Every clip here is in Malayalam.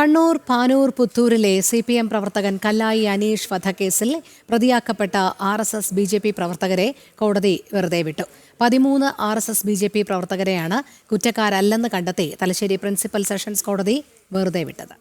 കണ്ണൂർ പാനൂർ പുത്തൂരിലെ CPM പ്രവർത്തകൻ കല്ലായി അനീഷ് വധക്കേസിൽ പ്രതിയാക്കപ്പെട്ട RSS BJP പ്രവർത്തകരെ കോടതി വെറുതെ വിട്ടു. 13 RSS BJP പ്രവർത്തകരെയാണ് കുറ്റക്കാരല്ലെന്ന് കണ്ടെത്തി തലശ്ശേരി പ്രിൻസിപ്പൽ സെഷൻസ് കോടതി വെറുതെ വിട്ടത്.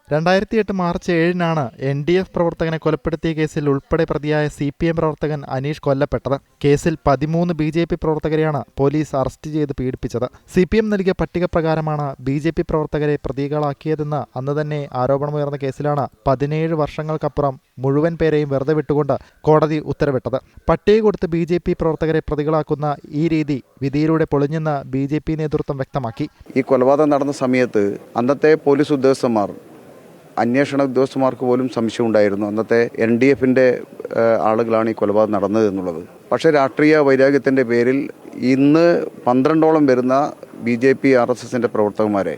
2008 മാർച്ച് 7-നാണ് NDF പ്രവർത്തകനെ കൊലപ്പെടുത്തിയ കേസിൽ ഉൾപ്പെടെ പ്രതിയായ CPM പ്രവർത്തകൻ അനീഷ് കൊല്ലപ്പെട്ടത്. കേസിൽ 13 BJP പ്രവർത്തകരെയാണ് പോലീസ് അറസ്റ്റ് ചെയ്ത് പീഡിപ്പിച്ചത്. CPM നൽകിയ പട്ടിക പ്രകാരമാണ് BJP പ്രവർത്തകരെ പ്രതികളാക്കിയതെന്ന് അന്ന് തന്നെ ആരോപണമുയർന്ന കേസിലാണ് 17 വർഷങ്ങൾക്കപ്പുറം മുഴുവൻ പേരെയും വെറുതെ വിട്ടുകൊണ്ട് കോടതി ഉത്തരവിട്ടത്. പട്ടിക കൊടുത്ത് BJP പ്രവർത്തകരെ പ്രതികളാക്കുന്ന ഈ രീതി വിധിയിലൂടെ പൊളിഞ്ഞെന്ന് BJP നേതൃത്വം വ്യക്തമാക്കി. ഈ കൊലപാതകം നടന്ന സമയത്ത് അന്നത്തെ പോലീസ് ഉദ്യോഗസ്ഥന്മാർ അന്വേഷണ ഉദ്യോഗസ്ഥന്മാർക്ക് പോലും സംശയം ഉണ്ടായിരുന്നു. അന്നത്തെ NDFന്റെ ആളുകളാണ് ഈ കൊലപാതകം നടന്നത് എന്നുള്ളത്. പക്ഷേ രാഷ്ട്രീയ വൈരാഗ്യത്തിൻ്റെ പേരിൽ ഇന്ന് 12ഓളം വരുന്ന BJP RSSന്റെ പ്രവർത്തകന്മാരെ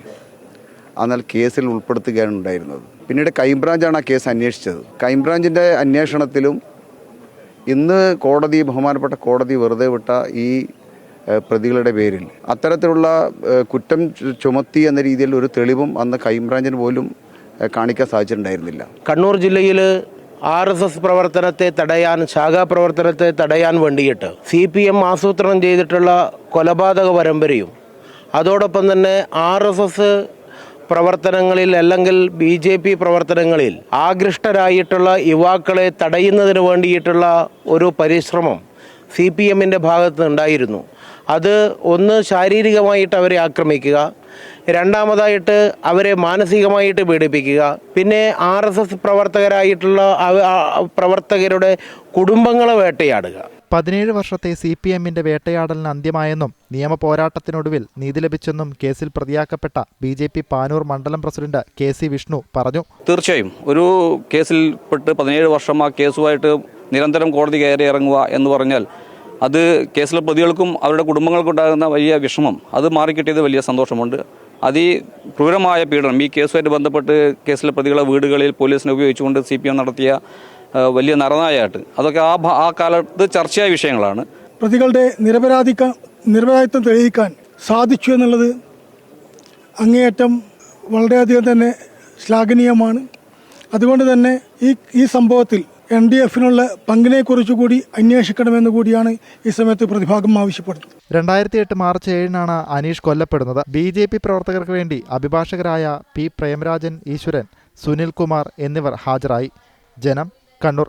എന്നാൽ കേസിൽ ഉൾപ്പെടുത്തുകയാണ് ഉണ്ടായിരുന്നത്. പിന്നീട് ക്രൈംബ്രാഞ്ചാണ് ആ കേസ് അന്വേഷിച്ചത്. ക്രൈംബ്രാഞ്ചിൻ്റെ അന്വേഷണത്തിലും ഇന്ന് ബഹുമാനപ്പെട്ട കോടതി വെറുതെ വിട്ട ഈ പ്രതികളുടെ പേരിൽ അത്തരത്തിലുള്ള കുറ്റം ചുമത്തി എന്ന രീതിയിൽ ഒരു തെളിവും അന്ന് ക്രൈംബ്രാഞ്ചിന് പോലും കാണിക്കാൻ സാധിച്ചിട്ടുണ്ടായിരുന്നില്ല. കണ്ണൂർ ജില്ലയിൽ RSS പ്രവർത്തനത്തെ തടയാൻ, ശാഖാപ്രവർത്തനത്തെ തടയാൻ വേണ്ടിയിട്ട് CPM ആസൂത്രണം ചെയ്തിട്ടുള്ള കൊലപാതക പരമ്പരയും അതോടൊപ്പം തന്നെ RSS പ്രവർത്തനങ്ങളിൽ അല്ലെങ്കിൽ BJP പ്രവർത്തനങ്ങളിൽ ആകൃഷ്ടരായിട്ടുള്ള യുവാക്കളെ തടയുന്നതിന് വേണ്ടിയിട്ടുള്ള ഒരു പരിശ്രമം CPMന്റെ ഭാഗത്ത് ഉണ്ടായിരുന്നു. അത് ഒന്ന് ശാരീരികമായിട്ട് അവരെ ആക്രമിക്കുക, രണ്ടാമതായിട്ട് അവരെ മാനസികമായിട്ട് പീഡിപ്പിക്കുക, പിന്നെ RSS പ്രവർത്തകരായിട്ടുള്ള പ്രവർത്തകരുടെ കുടുംബങ്ങളെ വേട്ടയാടുക. 17 വർഷത്തെ CPMന്റെ വേട്ടയാടലിന് അന്ത്യമായെന്നും നിയമ പോരാട്ടത്തിനൊടുവിൽ നീതി ലഭിച്ചെന്നും കേസിൽ പ്രതിയാക്കപ്പെട്ട BJP പാനൂർ മണ്ഡലം പ്രസിഡന്റ് KC വിഷ്ണു പറഞ്ഞു. തീർച്ചയായും ഒരു കേസിൽ പെട്ട് 17 വർഷം ആ കേസുമായിട്ട് നിരന്തരം കോടതി കയറി ഇറങ്ങുക എന്ന് പറഞ്ഞാൽ അത് കേസിലെ പ്രതികൾക്കും അവരുടെ കുടുംബങ്ങൾക്കുണ്ടാകുന്ന വലിയ വിഷമം അത് മാറിക്കിട്ടിയത് വലിയ സന്തോഷമുണ്ട്. ക്രൂരമായ പീഡനം ഈ കേസുമായിട്ട് ബന്ധപ്പെട്ട് കേസിലെ പ്രതികളെ വീടുകളിൽ പോലീസിനെ ഉപയോഗിച്ചുകൊണ്ട് CPM നടത്തിയ വലിയ നരനായാട്ട് അതൊക്കെ ആ കാലത്ത് ചർച്ചയായ വിഷയങ്ങളാണ്. പ്രതികളുടെ നിരപരാധിത്വം തെളിയിക്കാൻ സാധിച്ചു എന്നുള്ളത് അങ്ങേയറ്റം വളരെയധികം തന്നെ ശ്ലാഘനീയമാണ്. അതുകൊണ്ട് തന്നെ ഈ സംഭവത്തിൽ NDFനുള്ള പങ്കിനെക്കുറിച്ച് കൂടി അന്വേഷിക്കണമെന്ന് കൂടിയാണ് ഈ സമയത്ത് പ്രതിഭാഗം ആവശ്യപ്പെടുന്നത്. 2008 മാർച്ച് 7-നാണ് അനീഷ് കൊല്ലപ്പെടുന്നത്. BJP പ്രവർത്തകർക്ക് വേണ്ടി അഭിഭാഷകരായ P പ്രേമരാജൻ ഈശ്വരൻ, സുനിൽ കുമാർ എന്നിവർ ഹാജരായി. ജനം, കണ്ണൂർ.